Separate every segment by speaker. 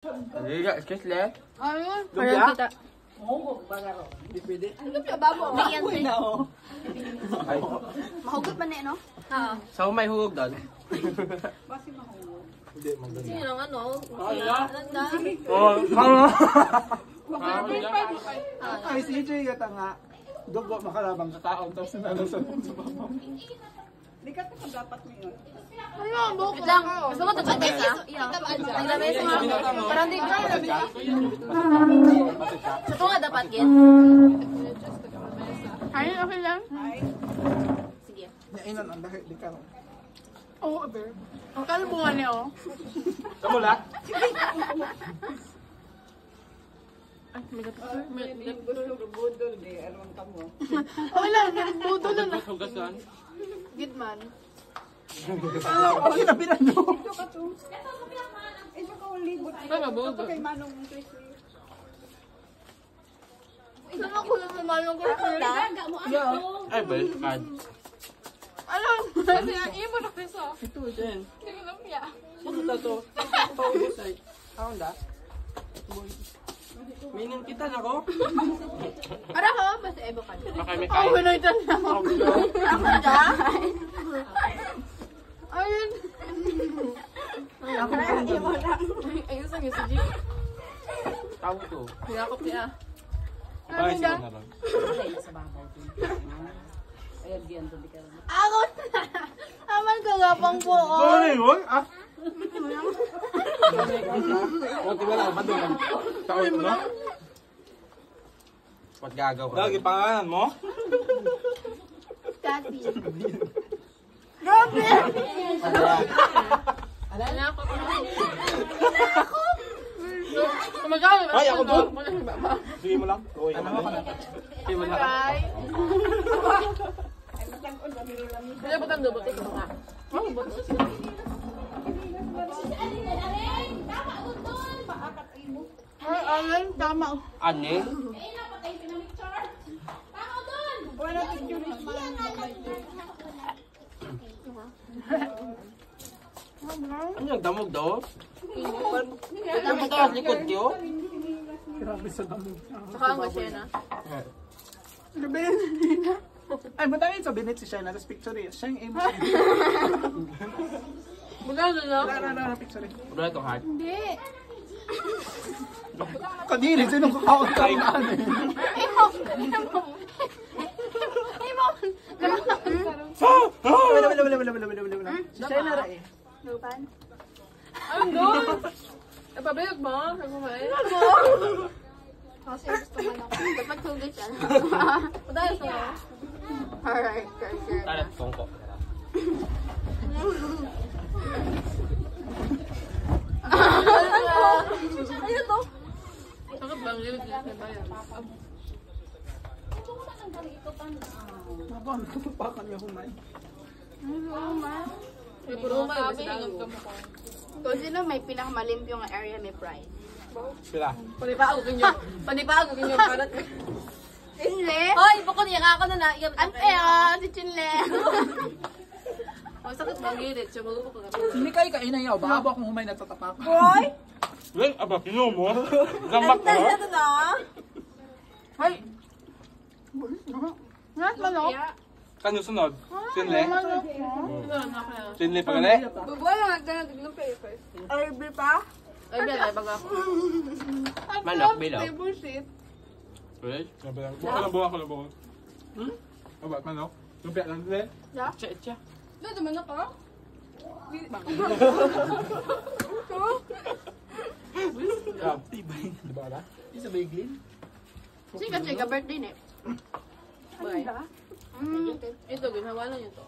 Speaker 1: Liga, kisle.
Speaker 2: Ayun, parang kita.
Speaker 3: Hindi pwede.
Speaker 2: Lumpia babo.
Speaker 3: Uy na oh.
Speaker 1: Ay,
Speaker 2: Mahugot man eh, no? Oo.
Speaker 1: so may hugog doon.
Speaker 3: Hindi, maganda.
Speaker 2: Sino lang ano? Nanda.
Speaker 1: Oh, kamo.
Speaker 3: Ay, si EJ gata nga. Dugo makalabang kataon tapos nalasan sa baba.
Speaker 4: Di ka ito dapat ngayon.
Speaker 2: Ano, buhok lang. Gusto mo tapos ka? Ang lamay sa mga. Parang di ba? Sa ito nga dapat, Gin? Ayun, okay lang. Sige.
Speaker 3: Nainan ang dahil di ka.
Speaker 2: Oo, aber. Ang kalbungan niya, oh.
Speaker 1: Kamula.
Speaker 2: Ay, may gato.
Speaker 4: Hindi ko gusto budol di. Anong tamo?
Speaker 2: Okay lang, budol na.
Speaker 1: Hugasan.
Speaker 2: Gidman.
Speaker 3: Okay na pinano.
Speaker 4: Ito ka to. Ito ka ulibot. Ito kay Manong Christy.
Speaker 2: Saan ako lang naman yung girlfriend?
Speaker 1: Ay, balikan.
Speaker 2: Alam, siya, ibo na piso.
Speaker 3: Ito din.
Speaker 2: Hindi ko lumpia.
Speaker 3: Ano to? Paubos ay. Ako da. Minin kita na ko.
Speaker 2: Para ko, basta ebo ka.
Speaker 1: Baka may
Speaker 2: Oh,
Speaker 1: kain.
Speaker 2: Pinoy tan na ako. Ako dyan. Ayun.
Speaker 3: Ako na lang.
Speaker 2: Ayun sa niyo si G.
Speaker 1: Tawag to.
Speaker 2: Hinakop niya.
Speaker 1: Bakit sila na lang?
Speaker 2: Ako na. Aman ka nga pang buo.
Speaker 1: Sorry, wag. Ah. Kunti wala, madungan. Taon mo? What gagawa? Lagi pangalan mo?
Speaker 2: Kati. Grabe! Hinakop niya. Kumagano ba?
Speaker 1: Ay, ako doon. Sige mo lang. Ano mo ka na? Sige mo lang.
Speaker 2: Ay. Hindi ba kang dubuti ko nga? Oh, buti. Ay, alay, tama.
Speaker 1: Ani?
Speaker 4: Wala picture ni
Speaker 1: Ano yung damog daw? Ano ba taas likod niyo?
Speaker 3: Grabe sa damo.
Speaker 2: Saka ang Shena.
Speaker 3: Grabe na. Ay, madami sa binit si Shana. Tapos picture eh. Siya yung aim.
Speaker 2: Magano na?
Speaker 3: Wala picture eh.
Speaker 1: Wala itong heart.
Speaker 2: Hindi.
Speaker 3: Kadiri, sinong kakaon tayo na ano eh. Wala. Si Shana ra eh.
Speaker 2: Lupan? Ano doon? Eh, pabayag mo? Sabi mo ba eh? Ano? Kasi gusto mo lang. Dapat tugit yan. Padayo sa mo. Alright, sure.
Speaker 1: Talat tungko.
Speaker 2: Ayun to. Sakit bang lilit niya sa bayan?
Speaker 3: Mabang, kapapakan niya humay.
Speaker 2: May puro umay. Kung sino may pinakamalimpyong area, may prize.
Speaker 1: Sila.
Speaker 2: Panibago kanyo parat. Chinle? Hoy, bukod niya ako na na. Ante, si Chinle. Ang sakit bang lilit. Siya magupok ka.
Speaker 3: Hindi kayo kainay yaw. Baka akong humay na tatapak.
Speaker 2: Boy!
Speaker 1: Well, aba, pino mo? Lambak ka?
Speaker 2: na. Hoy! Ngat manok?
Speaker 1: Kanyo sunod? Sinle? Sinle pa gali?
Speaker 2: Bubuhay lang natin na tignan papers. RB pa? RB na, baga ako.
Speaker 1: Manok, bilaw.
Speaker 2: Table seat.
Speaker 1: Well, buka lang buka. Aba, manok? Lumpia lang din?
Speaker 2: Yeah?
Speaker 1: Tcha.
Speaker 2: Doon, naman ako.
Speaker 3: Tibay. Di ba ala? Isa ba yung glin?
Speaker 2: Chika, birthday na. Bye. Ito, ginawa lang yun to.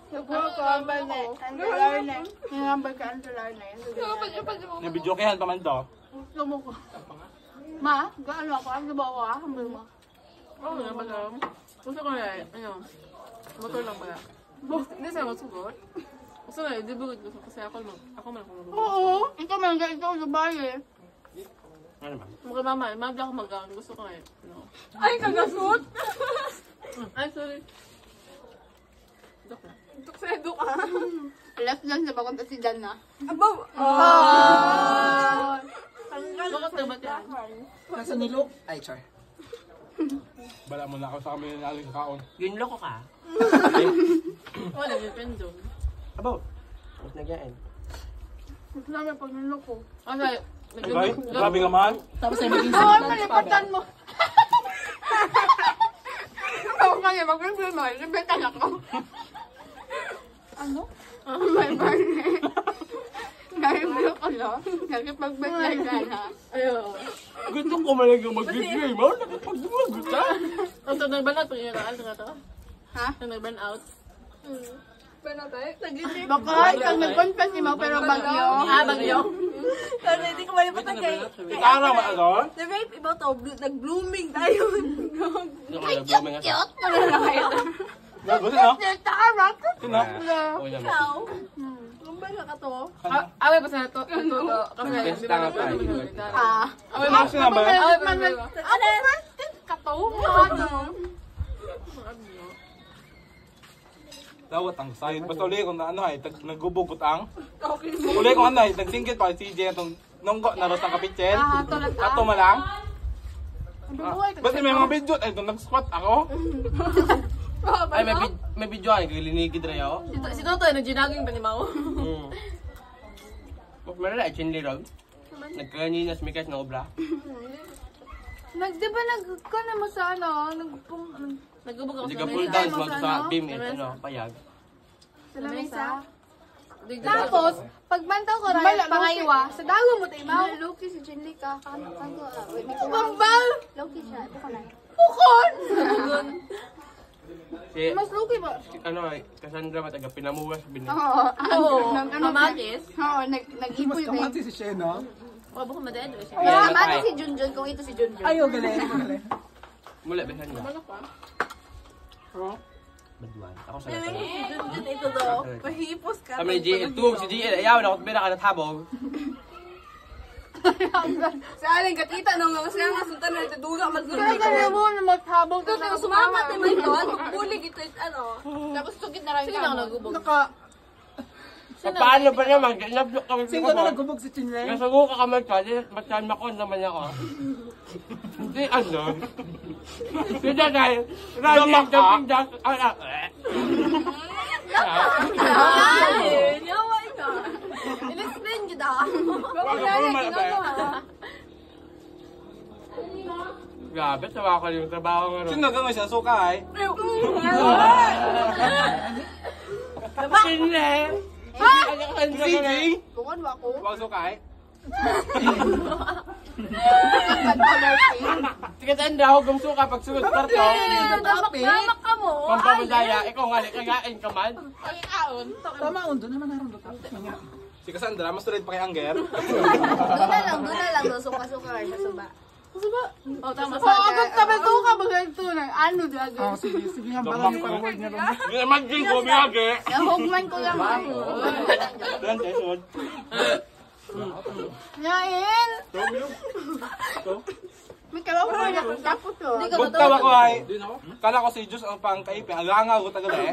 Speaker 2: Siguro ko ang bala. Andular na. Ngambal ka andular na.
Speaker 1: Nabidyo kayan pa man to.
Speaker 2: Gusto mo ko. Ma, gaano ako? Ang diba ako ah? Hambal mo. Oo nga, baga. Gusto ko na, ano, motor lang pala. Hindi sa'yo masugot. Gusto na, di ba gusto kasi ako man ako mag-ugot. Oo, ikaw man, ikaw sa bahay eh.
Speaker 1: Ano ba?
Speaker 2: Mukha mama, mabla ako mag-gown. Gusto ko eh. No. Ay, kagasot! Ay, sorry.
Speaker 4: Tuksedo ka.
Speaker 2: Left lang sa bakit si Dan na.
Speaker 4: Abaw!
Speaker 2: Bakit na ba yan?
Speaker 3: Nasa nilo? Ay, char.
Speaker 1: Bala mo na ako sa kami na aling kaon.
Speaker 5: Ginloko ka?
Speaker 2: Wala, may pendong.
Speaker 5: Abo. Mas nagyain.
Speaker 2: Gusto namin pag niloko. Kasi,
Speaker 1: Ay, grabe ka man.
Speaker 3: Tapos ay maging
Speaker 2: Oo,
Speaker 3: sa
Speaker 2: malipatan mo. Oo, kaya mag-review mo. Libetan ako. Ano? May barne. Nai-review ko na. Nagipag-betay ka na. Ayaw.
Speaker 5: Gusto ko malang yung mag-game. Ano nakapag-gumagot ka?
Speaker 2: Ang nag-burn out pag iniraan ka to?
Speaker 4: Ha?
Speaker 2: Ang nag-burn out?
Speaker 4: Paano tayo? Nag-isip.
Speaker 2: Bakit? Pag nag-confess mo pero bagyo. Ah, bagyo?
Speaker 4: Kasi hindi ko malimutan kay...
Speaker 1: Itara mo ano?
Speaker 4: Na-rape iba to. Nag-blooming tayo.
Speaker 2: Cute! Ano na kayo?
Speaker 1: Gusto no?
Speaker 2: Tara!
Speaker 1: Sino?
Speaker 4: Ikaw? Kung ba ka to?
Speaker 2: Away pa sa to. Kasi,
Speaker 5: Best tanga tayo.
Speaker 2: away
Speaker 1: Ano sila ba?
Speaker 2: Away pa na.
Speaker 4: Ako first din ka to. Ano?
Speaker 1: Dawat ang side. Basta uli kung ano ay, naggubugot ang. Uli kung ano ay, nagsingkit pa si CJ itong nunggo na ros ang kapitchen. Kato ma lang. Basta may mga video ay doon nag-squat ako.
Speaker 5: Ay, may video ay. Gilinigid rin ako.
Speaker 2: Si Toto ay nag-ginaging panimaw.
Speaker 5: Mas malala, chinli ron. Nagkaninas mikas na obra.
Speaker 2: Di ba nag-ko na mo sa ano? Nagubog ako
Speaker 5: Hindi
Speaker 2: sa
Speaker 5: ka full
Speaker 2: mesa.
Speaker 5: dance mo sa beam it, ano, payag.
Speaker 2: Sa lamesa.
Speaker 4: Tapos, pagbantaw ko rin, pangaywa, sa dago mo tayo, ma. Loki si Jinli ka. Bambal! Loki siya. Ito ka na. Pukon!
Speaker 5: Si,
Speaker 4: Mas Loki ba?
Speaker 5: ano ay, Cassandra mataga pinamuwas binili.
Speaker 2: Oo. Mamakis.
Speaker 4: Oo, nag-ipoy
Speaker 3: Mas kamati si Shena.
Speaker 2: O, baka madedo siya.
Speaker 5: Yan,
Speaker 4: mati
Speaker 5: matay.
Speaker 4: si Junjun kung ito si Junjun.
Speaker 3: Ayaw, galing. Galing.
Speaker 5: Mula, besan ka. Baduan. Ako sa lahat.
Speaker 4: Si Junjun ito daw. Pahipos ka.
Speaker 5: Kami GL, tuwag si GL, ayaw na ako tumira ka na tabog.
Speaker 4: Sa aling katita nung mga siya nga suntan na ito duga
Speaker 2: Kaya kaya mo na maghabong.
Speaker 4: Ito tayo sumama tayo mo ito. Bulig ito ano. Tapos sugit na rin
Speaker 2: Sige lang nagubog.
Speaker 5: Paano ba naman? Inablo kami
Speaker 3: Sino na nagubog si Chinle?
Speaker 5: Nasugo ka kami ka, ba't makon naman ako? Hindi ano. Hindi dahil, jumping jack,
Speaker 4: Ay, yawa ka. In-explain nyo da.
Speaker 5: Grabe, tawa ko yung trabaho nga ron.
Speaker 1: Sino nagawin siya suka ay?
Speaker 5: Sinle!
Speaker 1: CJ?
Speaker 4: Bukod ba ako?
Speaker 1: Wag suka ay?
Speaker 5: Sige, tanda ako gumsuka pag sugod karto.
Speaker 4: Damak ka mo.
Speaker 5: Pampamadaya, ikaw nga, kagain ka man.
Speaker 3: Tama, undo naman naroon doon.
Speaker 1: Si Cassandra, mas tuloy pa kay Anger.
Speaker 4: Doon na lang. Suka-suka ka sa suba.
Speaker 2: O, tama sa agad tabi ko ka bagay ito na. Ano dyan?
Speaker 3: Oh, sige, hambalan niyo para word niya doon.
Speaker 1: Hindi naman din ko, miyagi.
Speaker 2: Nahugman ko lang ako.
Speaker 1: Yan, tesod.
Speaker 2: Yain! May kawawa ko na kung tapos to.
Speaker 1: Bugtaw ako ay. Kala ko si Diyos ang pangkaipi. Alangaw ko tagal eh.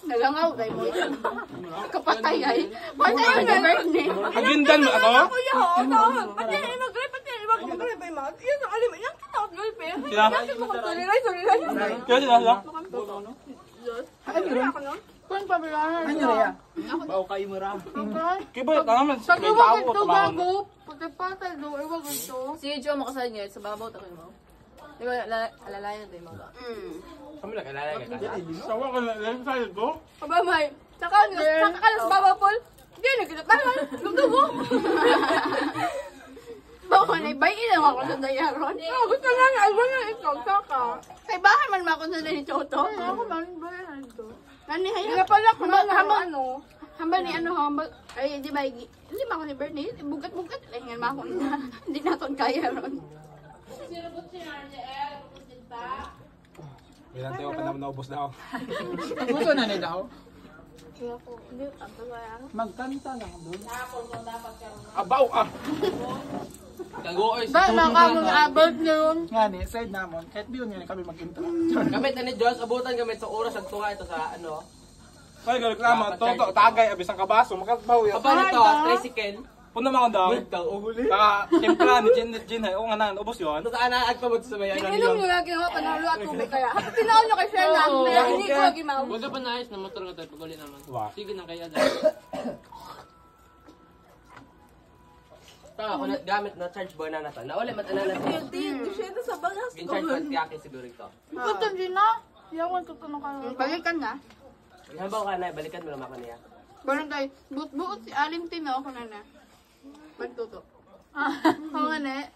Speaker 2: Nalangaw kayo mo. Kapatay ay. Patay yung meron eh.
Speaker 1: Agindan mo ako?
Speaker 4: Kuya, oo. Pati iba ko mag-grip ay mag. Yan ang alim. Yan kita ako grip eh.
Speaker 1: Sila?
Speaker 4: Sorry.
Speaker 1: Kaya sila sila?
Speaker 4: Ako no?
Speaker 2: Kung pabilahan.
Speaker 3: Ano Rhea?
Speaker 1: Kaya ba, naman,
Speaker 2: Sa
Speaker 1: may
Speaker 2: luwag
Speaker 1: tao
Speaker 2: ito
Speaker 1: tumahon.
Speaker 2: bago. Pagkapatay do, iwag ito.
Speaker 6: Si Jo makasal niya sa babaw ta mo. Di ba alalayan tayo mga.
Speaker 5: Kami nag-alala ka.
Speaker 1: Sawa ka na, lang sa'yo ko?
Speaker 4: Aba, may. Saka ka lang sa baba, Paul. Hindi, nagkitapahan. Luto mo.
Speaker 2: Bako na ibayin lang ako sa dayaron.
Speaker 4: Gusto lang. Alba na ikaw. Saka.
Speaker 2: Kay bahay man ako sa ni Choto. Ako man ibayin ito. Nani hayo.
Speaker 4: Pala ko na
Speaker 2: Hambal
Speaker 4: ano.
Speaker 2: hambal ni ano hambal. Ay di ba hindi ba ako ni Bernie? Bugat-bugat lang ma ako na. Hindi naton kaya ron.
Speaker 1: Bilang tayo pa naman naubos daw.
Speaker 3: Gusto na nila ako.
Speaker 4: Hindi, tapos kaya.
Speaker 3: Magkanta lang doon.
Speaker 1: Abaw ah!
Speaker 5: Kagoy,
Speaker 2: Ba, nakamong abot na yun.
Speaker 3: Nga ni, side namon, kahit di yun nga kami mag-intro.
Speaker 5: Gamit ni Diyos, abutan gamit sa oras at tunga ito sa ano.
Speaker 1: Ay, reklama. Toto, tagay, abis ang kabaso. Makatbaw yun.
Speaker 5: Kapag ito, tricycle.
Speaker 1: Puna mo akong daw.
Speaker 5: Ikaw, uhuli.
Speaker 1: Kaka, timpla ni Gin, o nga na, ubos yun.
Speaker 5: Ano saan naagpamot sa mayan ng
Speaker 4: Inom nyo lagi ako, panalo at tubig kaya. Tinaon nyo kay Sherna, kaya hindi ko lagi mau.
Speaker 5: Huwag ka pa naayos na motor nga tayo pag uli naman.
Speaker 1: Wa.
Speaker 5: Sige na kaya dahil. Ako na gamit na charge bar na nato. Nauli matanala siya.
Speaker 6: Siya na sa bagas.
Speaker 5: Gin-charge pa tiyaki siguro ito.
Speaker 2: Ito, Gina. Iyawan ko ito na kayo.
Speaker 4: Balikan na.
Speaker 5: Habaw ka na, balikan mo naman ko niya.
Speaker 2: Barangay, buot si Aling Tino ako na na. Magtuto. Oo nga na.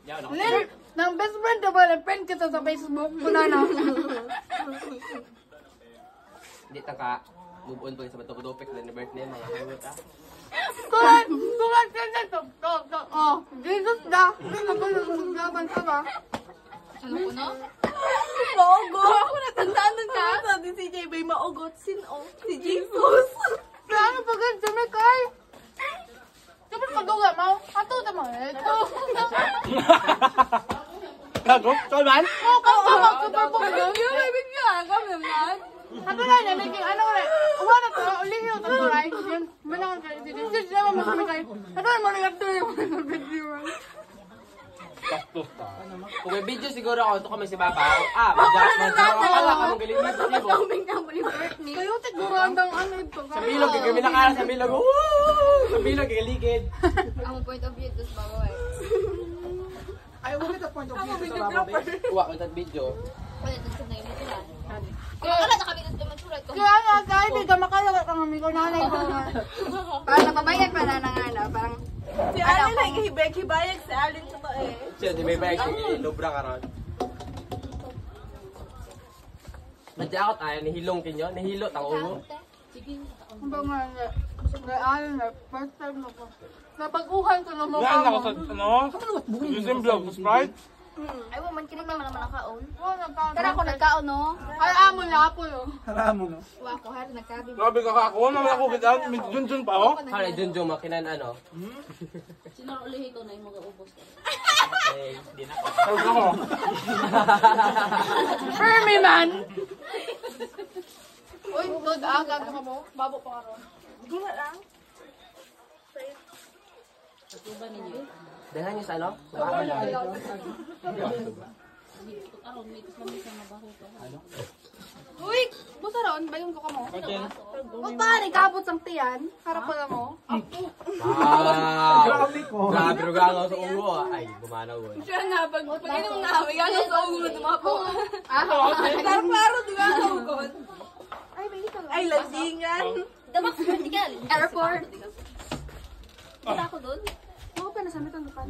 Speaker 5: Yan ako.
Speaker 2: Nen, nang best friend na ba, friend kita sa Facebook ko na na.
Speaker 5: Hindi ta ka move on pa sa bato-dopik na ni birthday mga hayot ah.
Speaker 2: Kulat ka to. Oh, Jesus da. Hindi na ko naglaban ka ba?
Speaker 4: Ano ko na?
Speaker 6: Maugo. Ako natandaan nun ka. Sabi si JB, maugot sino? Si Jesus.
Speaker 2: Ano pa ganyan sa may kay? Dapat kaduga mo. Ato ta mo. Ito.
Speaker 1: Gago, Solman?
Speaker 2: Oh, kaya super po ka.
Speaker 4: Yung may bigyo ako, naman.
Speaker 2: Ano na yan? Naging ano ulit? Uwan na to. Ulihin yung tapuray. Yun. Manangan ka. Sis naman mo kami kayo. Ano yung mga nagatuloy yung mga video.
Speaker 1: Takto ta.
Speaker 5: Kung may video siguro ako, ito kami si Papa. Ah, magkakala ka mong galing dito.
Speaker 4: Kaming na mo ni Britney.
Speaker 2: Kayo siguro andang ano ito.
Speaker 5: Sa bilog, gagawin na kala sa bilog. Woo! Sa bilog, galigid.
Speaker 4: Ang point of view, tapos bawal.
Speaker 3: Ay, wala the point of view sa baba.
Speaker 5: Uwa ko sa video.
Speaker 4: Wala dun sa nayo nila. Kaya na kami dun sa magsulat ko.
Speaker 2: Kaya nga, kahit hindi ka makalagat ang amigo nanay ko nga.
Speaker 4: Parang napabayag pa na nangana. Parang,
Speaker 6: Si Alin ay hibayag si Alin sa to eh.
Speaker 5: Siya, di may bayag sige, lubra ka ron. Nadya ako tayo, nihilong kinyo, nihilot ang ulo.
Speaker 2: Ang ba nga nga. Kaya ayun na, first time na ko. Napaguhan ko na mukha
Speaker 1: Yan ako
Speaker 2: mo.
Speaker 1: sa, ano? Using vlog, Sprite.
Speaker 4: ay mo man kinig naman naman nakaon.
Speaker 2: Oo, nagkaon.
Speaker 4: Tara ako nagkaon no.
Speaker 2: Ay, amo na po yun.
Speaker 3: Haramo no.
Speaker 4: Wa ko har nagkabi.
Speaker 1: Grabe ka ako, naman ako kita, may Junjun pa oh.
Speaker 5: Hala, Junjun, makinan ano.
Speaker 6: Sino ulihin ko na yung mag-uubos ko?
Speaker 5: Eh, hindi na.
Speaker 1: Tawag ako.
Speaker 2: Fermi man! Uy, good aga ka mo. Babo pa ka ron.
Speaker 6: Gula lang. Tutuba ninyo.
Speaker 5: Dahan niyo sa ano?
Speaker 6: Aron, may kasama sa mabaho ko.
Speaker 4: Uy, buta ron, bayon ko ka mo.
Speaker 1: Okay.
Speaker 4: O pa, nagkabot sang tiyan. Harap pala mo.
Speaker 5: Wow!
Speaker 3: Grabe ko.
Speaker 5: Grabe, rugangaw sa ulo ah. Ay, gumanaw ko.
Speaker 4: Siya na, pag inom na, may gano'n sa ulo dumapo. Klaro-klaro, di ba sa ugon? Ay, may ito.
Speaker 6: Ay, lasinggan.
Speaker 4: Damak vertical. Airport. Punta ako doon. Oo, pa nasamit ang dukan.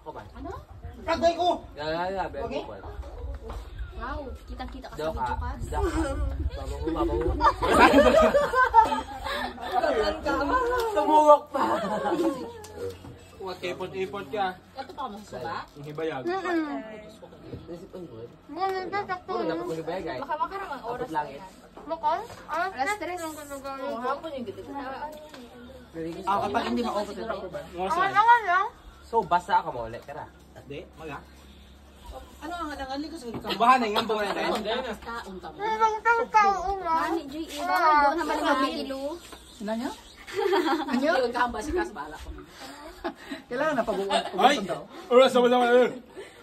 Speaker 5: Ako ba?
Speaker 3: Kagay ko!
Speaker 5: Grabe, ako ba?
Speaker 4: Wow, kitang-kita ka sa
Speaker 5: Daw
Speaker 4: video
Speaker 5: ka.
Speaker 4: ka.
Speaker 5: Daw ka. Babaw. Tumugok pa.
Speaker 1: Huwag ipot-ipot ka.
Speaker 6: Ito pa mo sa ba?
Speaker 1: Yung hibayag.
Speaker 5: Nasip ang good.
Speaker 2: Mga nagkakakto.
Speaker 5: Puro dapat mag-ibaya, guys.
Speaker 4: Baka makarang ang oras
Speaker 5: Abot langit.
Speaker 2: Makon?
Speaker 4: Alas 3.
Speaker 6: Oo, hapon yung gito.
Speaker 3: Ah, kapag hindi ma-open ito ko ba?
Speaker 2: Angan lang.
Speaker 5: So, basa ka mo ulit. Tara.
Speaker 1: Di, maga.
Speaker 3: Ano ang nangali ko sa ikaw?
Speaker 1: Bahan na yung bunga na
Speaker 6: Kaon ta mo.
Speaker 2: Ang tao nga.
Speaker 4: Ani, J.E. Bawal doon naman ang mabilo.
Speaker 3: Sina niya?
Speaker 6: Yung kamba si Kas bala ko.
Speaker 3: Kailangan na pag-uwan.
Speaker 1: Ay! Oras naman naman.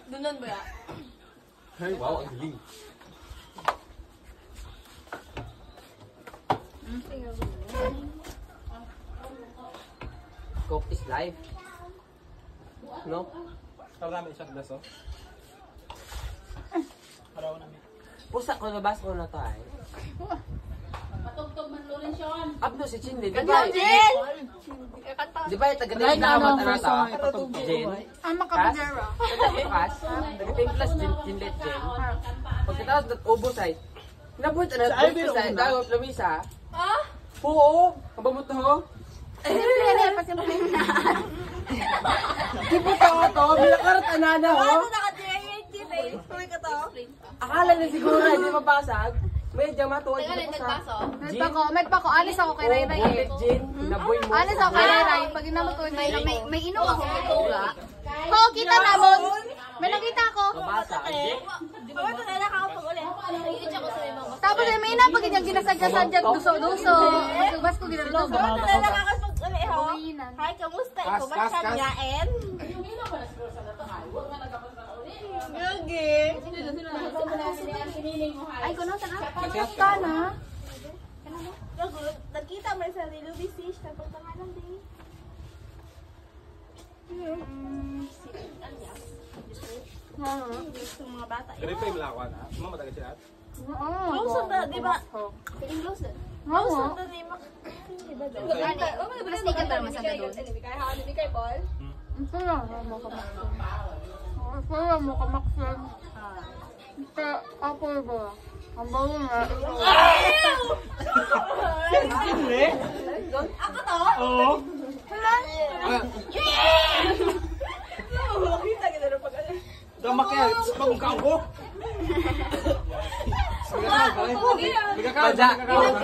Speaker 6: Dunon ba ya?
Speaker 5: Ay, wow, ang galing. Coke is life. No?
Speaker 1: Tawag namin isang glaso. Araw namin.
Speaker 5: Pusa ko, nabas ko na to ay.
Speaker 6: Patugtog man lulin siya.
Speaker 5: Abdo si Chinli, di ba?
Speaker 4: Ano, Jen?
Speaker 5: Di ba yung taga-tayo na matarata? Jen?
Speaker 2: Ang
Speaker 5: Kas?
Speaker 2: makapagera.
Speaker 5: Taga-Kas? Taga-Timplas, Chinlet, Jen. Pagkatapos nag-ubos ay, napunta na, ubos ay, dagop na misa.
Speaker 4: Ah?
Speaker 5: Oo, ang bamuto ho.
Speaker 4: Siyempre, ano yung pasimplinan?
Speaker 5: Kiputa ko to, bilakarat anana ho.
Speaker 6: Naka-JHT eh. Tuloy ka to.
Speaker 5: Akala na siguro, hindi mabasag. Medya matuwag
Speaker 6: Teka,
Speaker 5: dito sa...
Speaker 6: nagbaso.
Speaker 4: Med pa ko. Alis ako kay Ray Ray eh.
Speaker 5: Jin, naboy mo.
Speaker 4: Alis ako kay Ray Ray. Pag inamot ko, may inom ako. Ko, kita na mo. May nakita ko.
Speaker 5: Mabasa.
Speaker 6: Pagkata na nakakapag ulit. Nakikita ko sa ibang basta.
Speaker 4: Tapos may napag yung ginasadya-sadya, duso-duso. Bas ko ginagawa.
Speaker 6: Pagkata na nakakapag ulit ho.
Speaker 4: Buwinan.
Speaker 6: Hi, kamusta?
Speaker 1: Kas,
Speaker 6: Ikaw ba
Speaker 1: kas,
Speaker 6: siya
Speaker 1: kas.
Speaker 6: niyain? Gagi.
Speaker 4: Ay, kuno sa ka na.
Speaker 6: Gago, nagkita mo sa Ruby Fish. Nagpagtangalan din. Gusto mga bata.
Speaker 1: Gripay mo lang ako na. Mama taga siya.
Speaker 6: Close na, di ba?
Speaker 4: Feeling close na.
Speaker 6: Close na ni Mac.
Speaker 4: Plastikan ba naman sa gadon?
Speaker 2: Ito lang mo kamaksan. Ito lang mo kamaksan. Kaya ako ba? Ang bago nga.
Speaker 6: Ako to?
Speaker 1: Oo.
Speaker 6: Kita kita na pag ano.
Speaker 1: Damak yan. Bagong kaangko. Biga ka.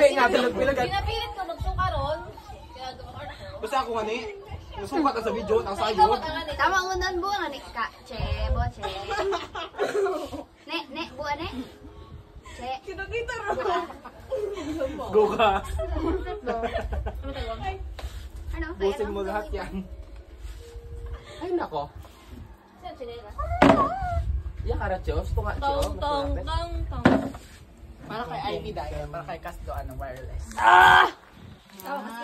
Speaker 6: Pinapilit ko magsukaron.
Speaker 1: Basta ako nga ni. Sukat na sa video. Ang sayod.
Speaker 4: Tama unan buo nga ni ka. Che, bo che. Ne, buo ne. Che.
Speaker 6: Kita ro.
Speaker 1: Go ka.
Speaker 4: Ano?
Speaker 1: Busin mo lahat yan.
Speaker 5: Ay, nako. Yan ka na, Chos. Tunga, Chos.
Speaker 6: Tong.
Speaker 3: Para kay Ivy dahil, para kay Casdo, wireless.
Speaker 6: Tawa kasi